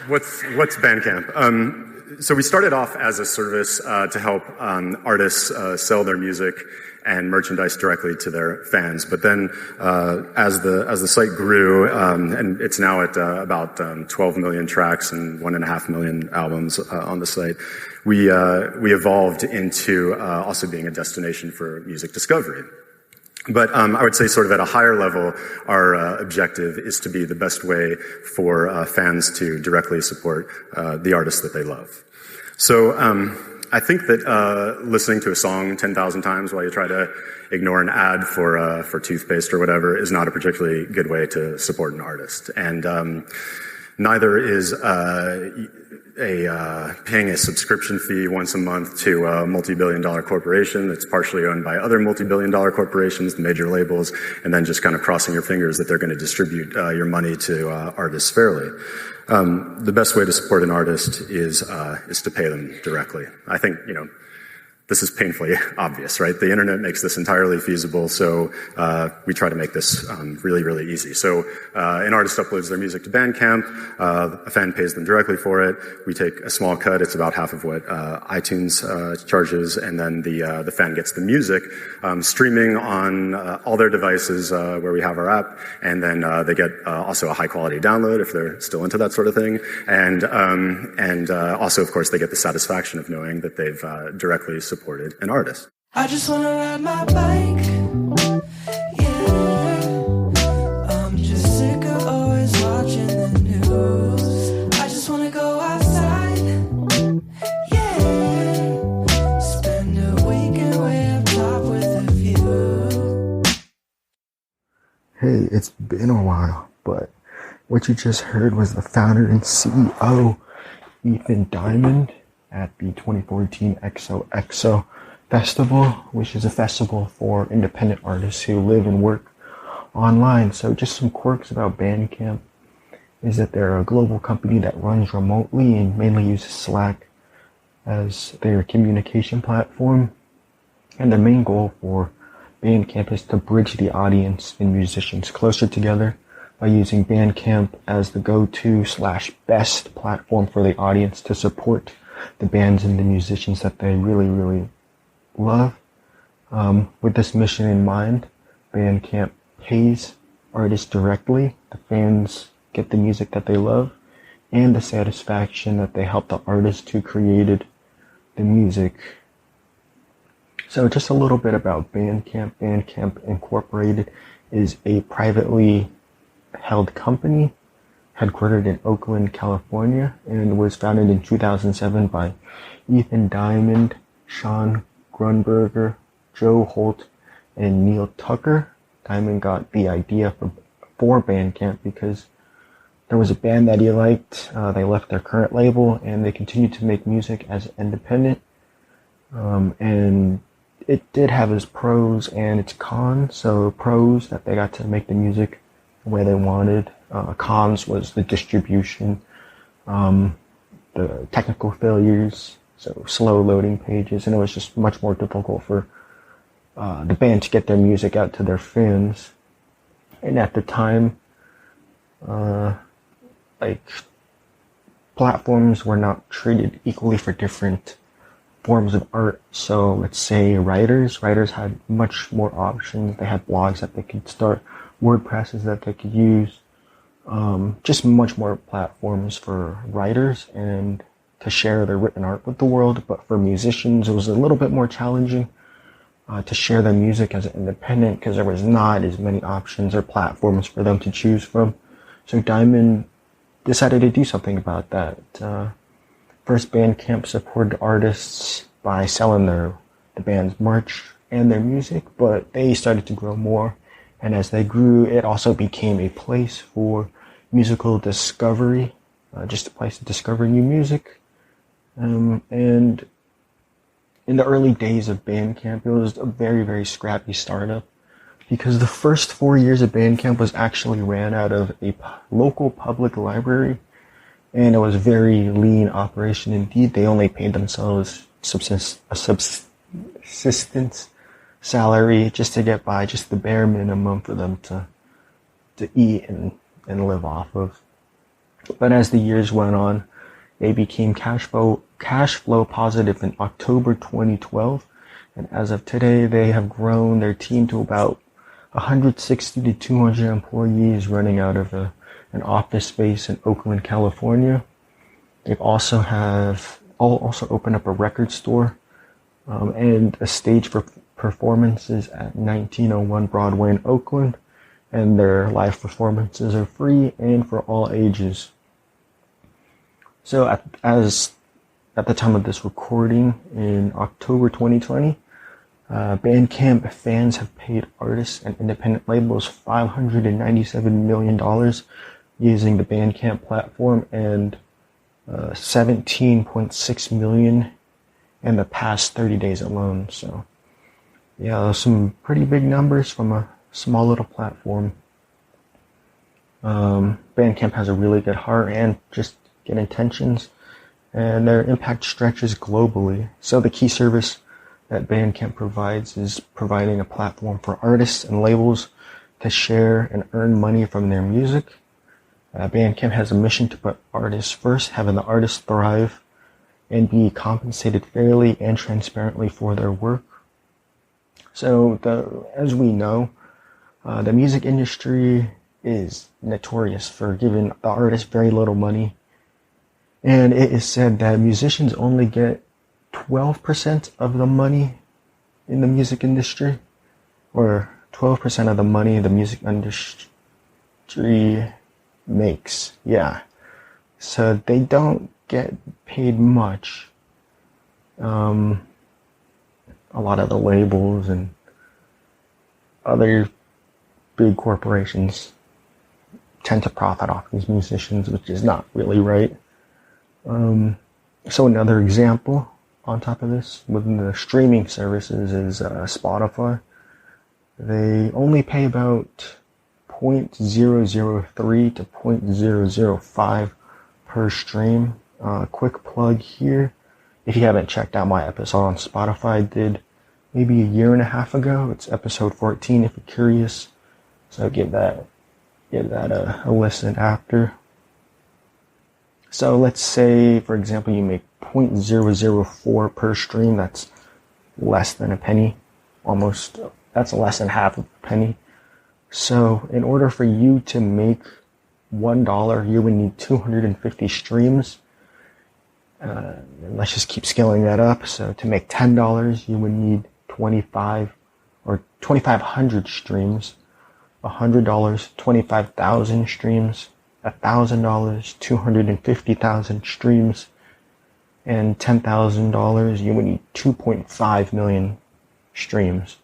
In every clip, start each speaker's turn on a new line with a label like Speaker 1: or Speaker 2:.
Speaker 1: What's Bandcamp? So we started off as a service to help artists sell their music and merchandise directly to their fans. But then as the site grew, and it's now at about 12 million tracks and 1.5 million albums on the site, we evolved into also being a destination for music discovery. But I would say sort of at a higher level, our objective is to be the best way for fans to directly support the artists that they love. So I think that listening to a song 10,000 times while you try to ignore an ad for toothpaste or whatever is not a particularly good way to support an artist. And neither is paying a subscription fee once a month to a multi-billion-dollar corporation that's partially owned by other multi-billion-dollar corporations, the major labels, and then just kind of crossing your fingers that they're going to distribute your money to artists fairly. The best way to support an artist is to pay them directly. I think, this is painfully obvious, right? The internet makes this entirely feasible, so we try to make this really, really easy. So an artist uploads their music to Bandcamp, a fan pays them directly for it, we take a small cut, it's about half of what iTunes charges, and then the fan gets the music streaming on all their devices where we have our app, and then they get also a high-quality download if they're still into that sort of thing, and also, of course, they get the satisfaction of knowing that they've directly supported an artist.
Speaker 2: I just want to ride my bike, yeah. I'm just sick of always watching the news. I just want to go outside, yeah. Spend a weekend way up top with a view.
Speaker 3: Hey, it's been a while, but what you just heard was the founder and CEO, Ethan Diamond, at the 2014 XOXO Festival, which is a festival for independent artists who live and work online. So just some quirks about Bandcamp is that they're a global company that runs remotely and mainly uses Slack as their communication platform. And the main goal for Bandcamp is to bridge the audience and musicians closer together by using Bandcamp as the go-to/best platform for the audience to support the bands and the musicians that they really, really love. With this mission in mind, Bandcamp pays artists directly. The fans get the music that they love and the satisfaction that they helped the artist who created the music. So just a little bit about Bandcamp. Bandcamp Incorporated is a privately held company headquartered in Oakland, California, and was founded in 2007 by Ethan Diamond, Sean Grunberger, Joe Holt, and Neil Tucker. Diamond got the idea for Bandcamp because there was a band that he liked. They left their current label, and they continued to make music as independent. And it did have its pros and its cons. So pros, that they got to make the music the way they wanted. Cons was the distribution, the technical failures, so slow loading pages, and it was just much more difficult for the band to get their music out to their fans. And at the time, platforms were not treated equally for different forms of art. So let's say writers had much more options. They had blogs that they could start, WordPresses that they could use. Just much more platforms for writers and to share their written art with the world. But for musicians, it was a little bit more challenging to share their music as an independent because there was not as many options or platforms for them to choose from. So Diamond decided to do something about that. First, Bandcamp supported artists by selling the band's merch and their music, but they started to grow more. And as they grew, it also became a place for musical discovery, just a place to discover new music. And in the early days of Bandcamp, it was a very, very scrappy startup because the first 4 years of Bandcamp was actually ran out of a local public library, and it was a very lean operation indeed. They only paid themselves a subsistence salary just to get by, just the bare minimum for them to eat and live off of. But as the years went on, they became cash flow positive in October 2012. And as of today, they have grown their team to about 160 to 200 employees running out of an office space in Oakland, California. They also opened up a record store and a stage for performances at 1901 Broadway in Oakland. And their live performances are free and for all ages. So at the time of this recording in October 2020, Bandcamp fans have paid artists and independent labels $597 million using the Bandcamp platform, and $17.6 million in the past 30 days alone. So yeah, those some pretty big numbers from a small little platform. Bandcamp has a really good heart and just good intentions, and their impact stretches globally. So the key service that Bandcamp provides is providing a platform for artists and labels to share and earn money from their music. Bandcamp has a mission to put artists first, having the artists thrive and be compensated fairly and transparently for their work. So as we know, the music industry is notorious for giving the artists very little money. And it is said that musicians only get 12% of the money in the music industry, or 12% of the money the music industry makes. Yeah. So they don't get paid much. A lot of the labels and other big corporations tend to profit off these musicians, which is not really right. So another example on top of this, within the streaming services, is Spotify. They only pay about 0.003 to 0.005 per stream. Quick plug here. If you haven't checked out my episode on Spotify, I did maybe a year and a half ago. It's episode 14 if you're curious. So give that a listen after. So let's say, for example, you make 0.004 per stream. That's less than a penny. That's less than half of a penny. So in order for you to make $1, you would need 250 streams. And let's just keep scaling that up. So to make $10, you would need 2,500 streams. $100, 25,000 streams. $1,000, 250,000 streams. And $10,000, you would need 2.5 million streams.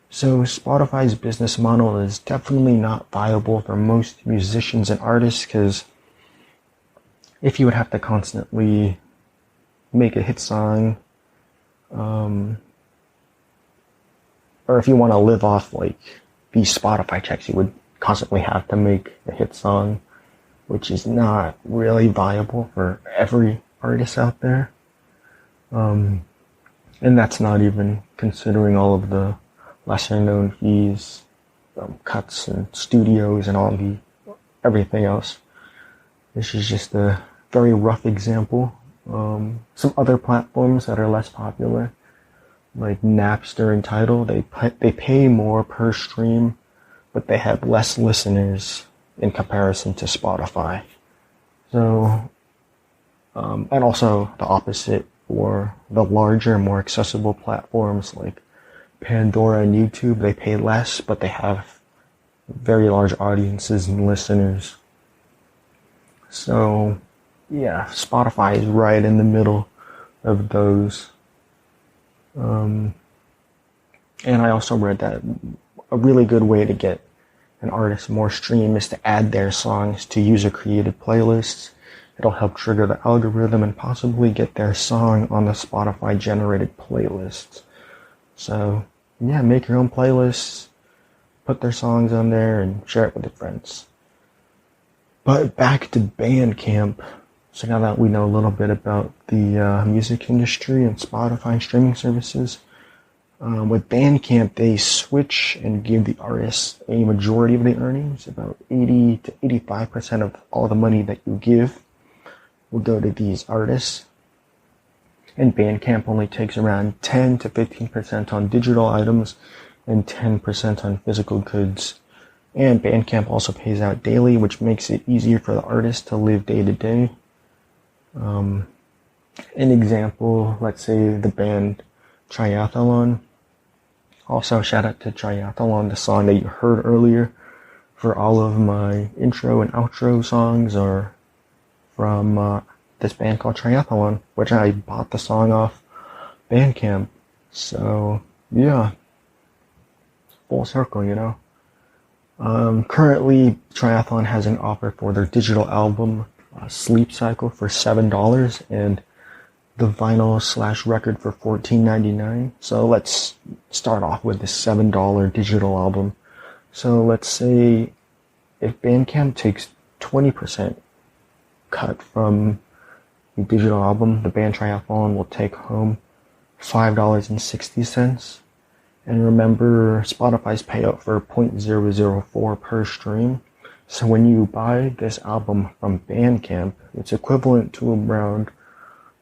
Speaker 3: So Spotify's business model is definitely not viable for most musicians and artists, because if you would have to constantly make a hit song, or if you want to live off like these Spotify checks, you would constantly have to make a hit song, which is not really viable for every artist out there. And that's not even considering all of the lesser known fees, cuts and studios and everything else. This is just a very rough example. Some other platforms that are less popular, like Napster and Tidal, they pay more per stream, but they have less listeners in comparison to Spotify. So, and also the opposite for the larger, more accessible platforms like Pandora and YouTube, they pay less, but they have very large audiences and listeners. So, yeah, Spotify is right in the middle of those. And I also read that a really good way to get an artist more stream is to add their songs to user-created playlists. It'll help trigger the algorithm and possibly get their song on the Spotify-generated playlists. So, yeah, make your own playlists, put their songs on there, and share it with your friends. But back to Bandcamp. So now that we know a little bit about the music industry and Spotify and streaming services, With Bandcamp, they switch and give the artists a majority of the earnings. About 80 to 85% of all the money that you give will go to these artists. And Bandcamp only takes around 10 to 15% on digital items and 10% on physical goods. And Bandcamp also pays out daily, which makes it easier for the artist to live day to day. An example, let's say the band Triathlon. Also, shout out to Triathlon, the song that you heard earlier. For all of my intro and outro songs are from this band called Triathlon, which I bought the song off Bandcamp. So, yeah. Full circle, you know. Currently, Triathlon has an offer for their digital album, Sleep Cycle, for $7, and the vinyl/record for $14.99. So let's start off with the $7 digital album. So let's say if Bandcamp takes 20% cut from the digital album, the band Triathlon will take home $5.60. And remember, Spotify's payout for 0.004 per stream. So when you buy this album from Bandcamp, it's equivalent to around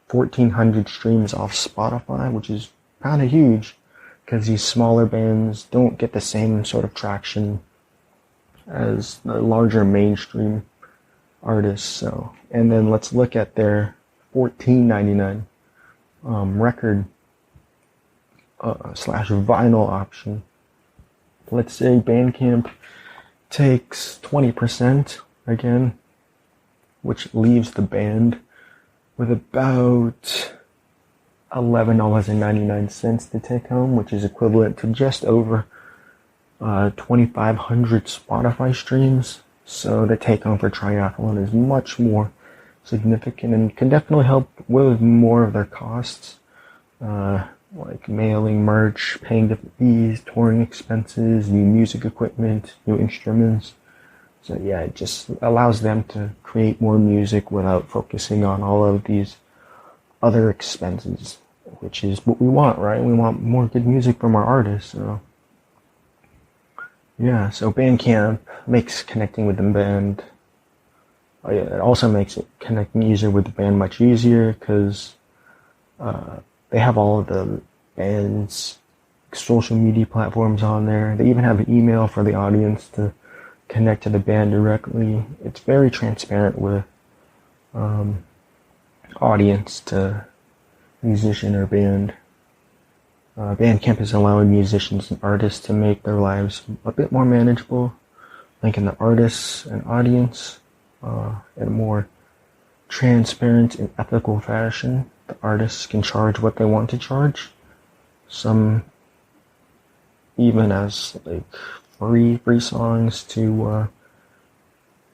Speaker 3: 1,400 streams off Spotify, which is kind of huge because these smaller bands don't get the same sort of traction as the larger mainstream artists. So, and then let's look at their $14.99 record slash vinyl option. Let's say Bandcamp takes 20% again, which leaves the band with about $11.99 to take home, which is equivalent to just over 2,500 Spotify streams. So the take home for Triathlon is much more significant and can definitely help with more of their costs, like mailing merch, paying the fees, touring expenses, new music equipment, new instruments. So yeah, it just allows them to create more music without focusing on all of these other expenses, which is what we want, right? We want more good music from our artists. So yeah, so Bandcamp makes connecting with the band. It also makes it connecting easier with the band much easier because they have all of the band's social media platforms on there. They even have an email for the audience to connect to the band directly. It's very transparent with audience to musician or band. Bandcamp is allowing musicians and artists to make their lives a bit more manageable, linking the artists and audience in a more transparent and ethical fashion. The artists can charge what they want to charge. Some even as like free songs to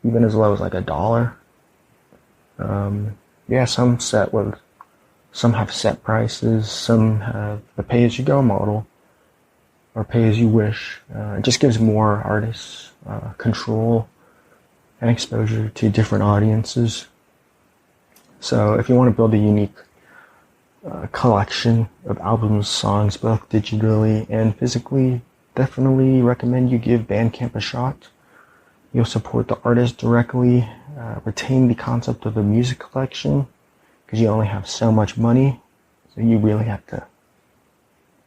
Speaker 3: even as low as like $1. Yeah, some have set prices, some have the pay-as-you-go model, or pay-as-you-wish. It just gives more artists control and exposure to different audiences. So if you want to build a unique collection of albums, songs, both digitally and physically, definitely recommend you give Bandcamp a shot. You'll support the artist directly, retain the concept of a music collection, because you only have so much money, so you really have to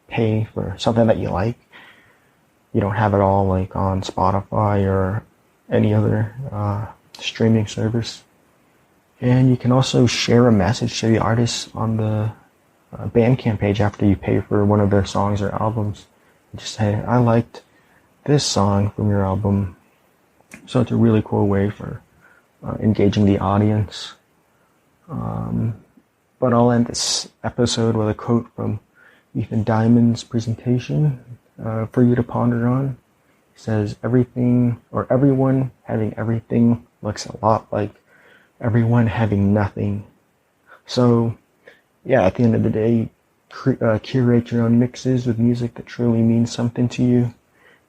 Speaker 3: pay for something that you like. You don't have it all like on Spotify or any other streaming service. And you can also share a message to the artist on the Bandcamp page after you pay for one of their songs or albums. Just say, I liked this song from your album. So it's a really cool way for engaging the audience. But I'll end this episode with a quote from Ethan Diamond's presentation for you to ponder on. He says, everything or everyone having everything looks a lot like everyone having nothing. So yeah, at the end of the day, curate your own mixes with music that truly means something to you.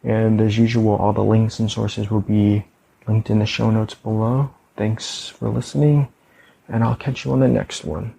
Speaker 3: And as usual, all the links and sources will be linked in the show notes below. Thanks for listening, and I'll catch you on the next one.